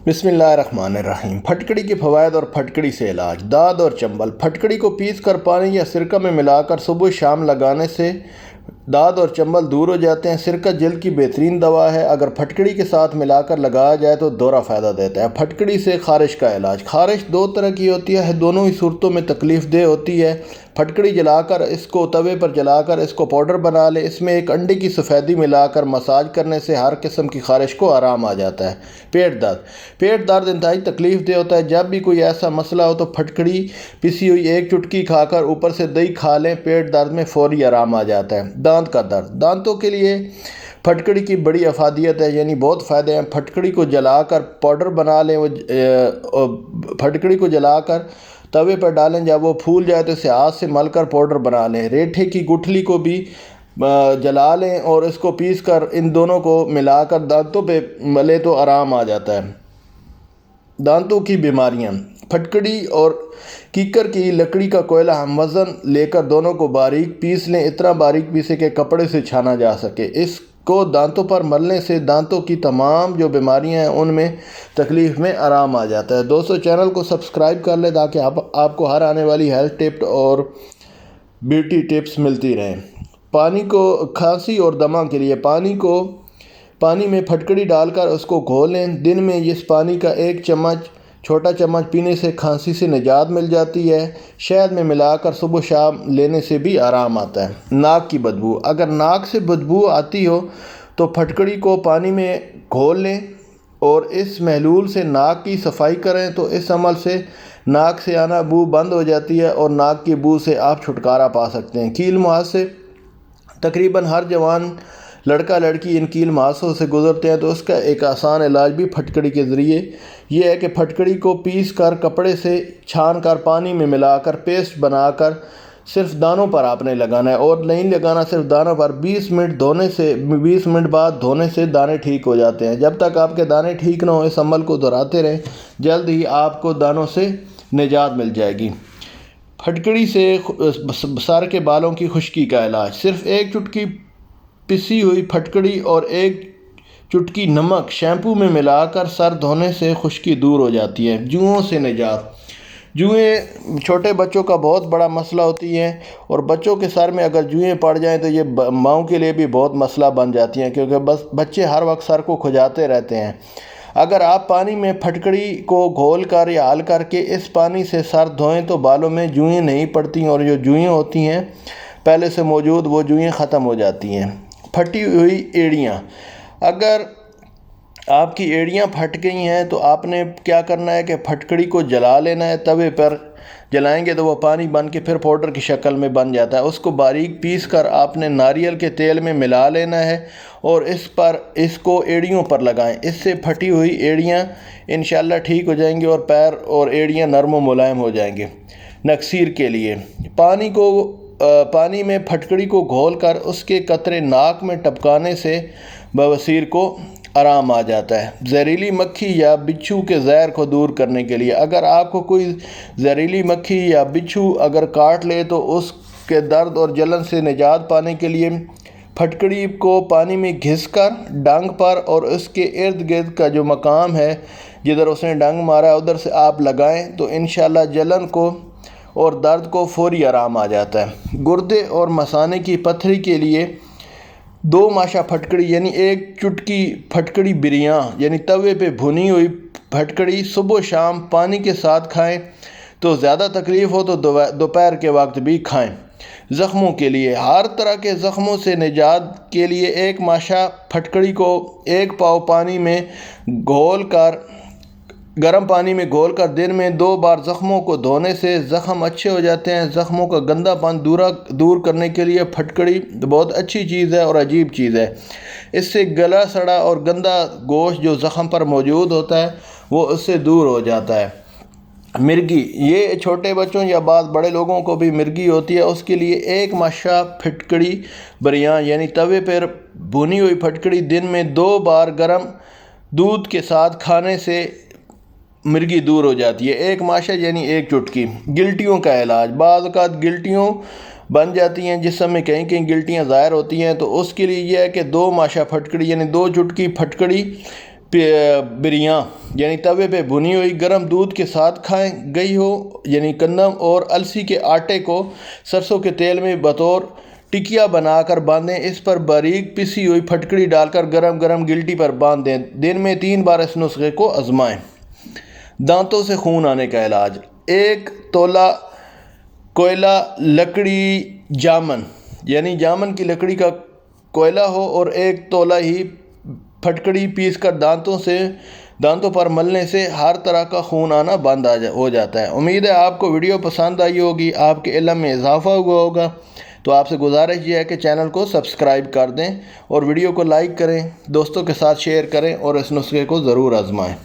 بسم اللہ الرحمن الرحیم۔ پھٹکڑی کے فوائد اور پھٹکڑی سے علاج۔ داد اور چنبل۔ پھٹکڑی کو پیس کر پانی یا سرکہ میں ملا کر صبح شام لگانے سے داد اور چنبل دور ہو جاتے ہیں۔ سرکہ جلد کی بہترین دوا ہے، اگر پھٹکڑی کے ساتھ ملا کر لگایا جائے تو دوہرا فائدہ دیتا ہے۔ پھٹکڑی سے خارش کا علاج۔ خارش دو طرح کی ہوتی ہے، دونوں ہی صورتوں میں تکلیف دہ ہوتی ہے۔ پھٹکڑی جلا کر اس کو توے پر جلا کر اس کو پاؤڈر بنا لے، اس میں ایک انڈے کی سفیدی ملا کر مساج کرنے سے ہر قسم کی خارش کو آرام آ جاتا ہے۔ پیٹ درد۔ پیٹ درد انتہائی تکلیف دہ ہوتا ہے، جب بھی کوئی ایسا مسئلہ ہو تو پھٹکڑی پیسی ہوئی ایک چٹکی کھا کر اوپر سے دہی کھا لیں، پیٹ درد میں فوری آرام آ جاتا ہے۔ دانت کا درد۔ دانتوں کے لیے پھٹکڑی کی بڑی افادیت ہے، یعنی بہت فائدے ہیں۔ پھٹکڑی کو جلا کر پاؤڈر بنا لیں، پھٹکڑی کو جلا کر توے پر ڈالیں، جب وہ پھول جائے تو اسے ہاتھ سے مل کر پاؤڈر بنا لیں۔ ریٹھے کی گٹھلی کو بھی جلا لیں اور اس کو پیس کر ان دونوں کو ملا کر دانتوں پہ ملے تو آرام آ جاتا ہے۔ دانتوں کی بیماریاں۔ پھٹکڑی اور کیکر کی لکڑی کا کوئلہ ہم وزن لے کر دونوں کو باریک پیس لیں، اتنا باریک پیسے کہ کپڑے سے چھانا جا سکے۔ اس کو دانتوں پر ملنے سے دانتوں کی تمام جو بیماریاں ہیں ان میں تکلیف میں آرام آ جاتا ہے۔ دوستو چینل کو سبسکرائب کر لیں تاکہ آپ کو ہر آنے والی ہیلتھ ٹپ اور بیوٹی ٹپس ملتی رہیں۔ پانی کو کھانسی اور دمہ کے لیے پانی میں پھٹکڑی ڈال کر اس کو گھولیں، دن میں اس پانی کا ایک چھوٹا چمچ پینے سے کھانسی سے نجات مل جاتی ہے۔ شہد میں ملا کر صبح شام لینے سے بھی آرام آتا ہے۔ ناک کی بدبو۔ اگر ناک سے بدبو آتی ہو تو پھٹکڑی کو پانی میں گھول لیں اور اس محلول سے ناک کی صفائی کریں تو اس عمل سے ناک سے آنا بو بند ہو جاتی ہے اور ناک کی بو سے آپ چھٹکارا پا سکتے ہیں۔ کیل مہاسے۔ تقریباً ہر جوان لڑکا لڑکی ان کیل مہاسوں سے گزرتے ہیں، تو اس کا ایک آسان علاج بھی پھٹکڑی کے ذریعے یہ ہے کہ پھٹکڑی کو پیس کر کپڑے سے چھان کر پانی میں ملا کر پیسٹ بنا کر صرف دانوں پر آپ نے لگانا ہے اور نہیں لگانا، صرف دانوں پر 20 منٹ بعد دھونے سے دانے ٹھیک ہو جاتے ہیں۔ جب تک آپ کے دانے ٹھیک نہ ہو اس عمل کو دہراتے رہیں، جلد ہی آپ کو دانوں سے نجات مل جائے گی۔ پھٹکڑی سے سر کے بالوں کی خشکی کا علاج۔ صرف ایک چٹکی پسی ہوئی پھٹکڑی اور ایک چٹکی نمک شیمپو میں ملا کر سر دھونے سے خشکی دور ہو جاتی ہے۔ جوؤں سے نجات۔ جوئیں چھوٹے بچوں کا بہت بڑا مسئلہ ہوتی ہیں اور بچوں کے سر میں اگر جوئیں پڑ جائیں تو یہ ماؤں کے لیے بھی بہت مسئلہ بن جاتی ہیں، کیونکہ بس بچے ہر وقت سر کو کھجاتے رہتے ہیں۔ اگر آپ پانی میں پھٹکڑی کو گھول کر یا حل کر کے اس پانی سے سر دھوئیں تو بالوں میں جوئیں نہیں پڑتی اور جو جوئیں ہوتی ہیں پہلے سے موجود وہ جوئیں ختم ہو جاتی ہیں۔ پھٹی ہوئی ایڑیاں۔ اگر آپ کی ایڑیاں پھٹ گئی ہیں تو آپ نے کیا کرنا ہے کہ پھٹکڑی کو جلا لینا ہے، توے پر جلائیں گے تو وہ پانی بن کے پھر پاؤڈر کی شکل میں بن جاتا ہے۔ اس کو باریک پیس کر آپ نے ناریل کے تیل میں ملا لینا ہے اور اس کو ایڑیوں پر لگائیں، اس سے پھٹی ہوئی ایڑیاں انشاءاللہ ٹھیک ہو جائیں گی اور پیر اور ایڑیاں نرم و ملائم ہو جائیں گے۔ نکسیر کے لیے پانی میں پھٹکڑی کو گھول کر اس کے قطرے ناک میں ٹپکانے سے بواسیر کو آرام آ جاتا ہے۔ زہریلی مکھی یا بچھو کے زہر کو دور کرنے کے لیے۔ اگر آپ کو کوئی زہریلی مکھی یا بچھو اگر کاٹ لے تو اس کے درد اور جلن سے نجات پانے کے لیے پھٹکڑی کو پانی میں گھس کر ڈنگ پر اور اس کے ارد گرد کا جو مقام ہے جدھر اس نے ڈنگ مارا ہے ادھر سے آپ لگائیں تو انشاءاللہ جلن کو اور درد کو فوری آرام آ جاتا ہے۔ گردے اور مثانے کی پتھری کے لیے 2 ماشا پھٹکڑی یعنی ایک چٹکی پھٹکڑی بریاں یعنی توے پہ بھنی ہوئی پھٹکڑی صبح شام پانی کے ساتھ کھائیں تو زیادہ تکلیف ہو تو دوپہر کے وقت بھی کھائیں۔ زخموں کے لیے۔ ہر طرح کے زخموں سے نجات کے لیے 1 ماشا پھٹکڑی کو 1 پاؤ گرم پانی میں گھول کر دن میں 2 بار زخموں کو دھونے سے زخم اچھے ہو جاتے ہیں۔ زخموں کا گندا پن دور کرنے کے لیے پھٹکڑی بہت اچھی چیز ہے اور عجیب چیز ہے۔ اس سے گلا سڑا اور گندا گوشت جو زخم پر موجود ہوتا ہے وہ اس سے دور ہو جاتا ہے۔ مرگی۔ یہ چھوٹے بچوں یا بعض بڑے لوگوں کو بھی مرگی ہوتی ہے، اس کے لیے 1 ماشا پھٹکڑی بریاں یعنی توے پر بھنی ہوئی پھٹکڑی دن میں 2 بار گرم دودھ کے ساتھ کھانے سے مرگی دور ہو جاتی ہے۔ 1 ماشا یعنی 1 چٹکی۔ گلٹیوں کا علاج۔ بعض اوقات گلٹیوں بن جاتی ہیں، جسم میں کہیں گلٹیاں ظاہر ہوتی ہیں، تو اس کے لیے یہ ہے کہ 2 ماشا پھٹکڑی یعنی 2 چٹکی پھٹکڑی بریاں یعنی توے پہ بھنی ہوئی گرم دودھ کے ساتھ کھائیں گئی ہو، یعنی گندم اور السی کے آٹے کو سرسوں کے تیل میں بطور ٹکیا بنا کر باندھیں، اس پر باریک پسی ہوئی پھٹکڑی ڈال کر گرم گرم گلٹی پر باندھ دیں، دن میں 3 بار اس نسخے کو آزمائیں۔ دانتوں سے خون آنے کا علاج: 1 تولہ کوئلہ لکڑی جامن یعنی جامن کی لکڑی کا کوئلہ ہو اور 1 تولہ ہی پھٹکڑی پیس کر دانتوں پر ملنے سے ہر طرح کا خون آنا بند ہو جاتا ہے۔ امید ہے آپ کو ویڈیو پسند آئی ہوگی، آپ کے علم میں اضافہ ہوا ہوگا۔ تو آپ سے گزارش یہ ہے کہ چینل کو سبسکرائب کر دیں اور ویڈیو کو لائک کریں، دوستوں کے ساتھ شیئر کریں اور اس نسخے کو ضرور آزمائیں۔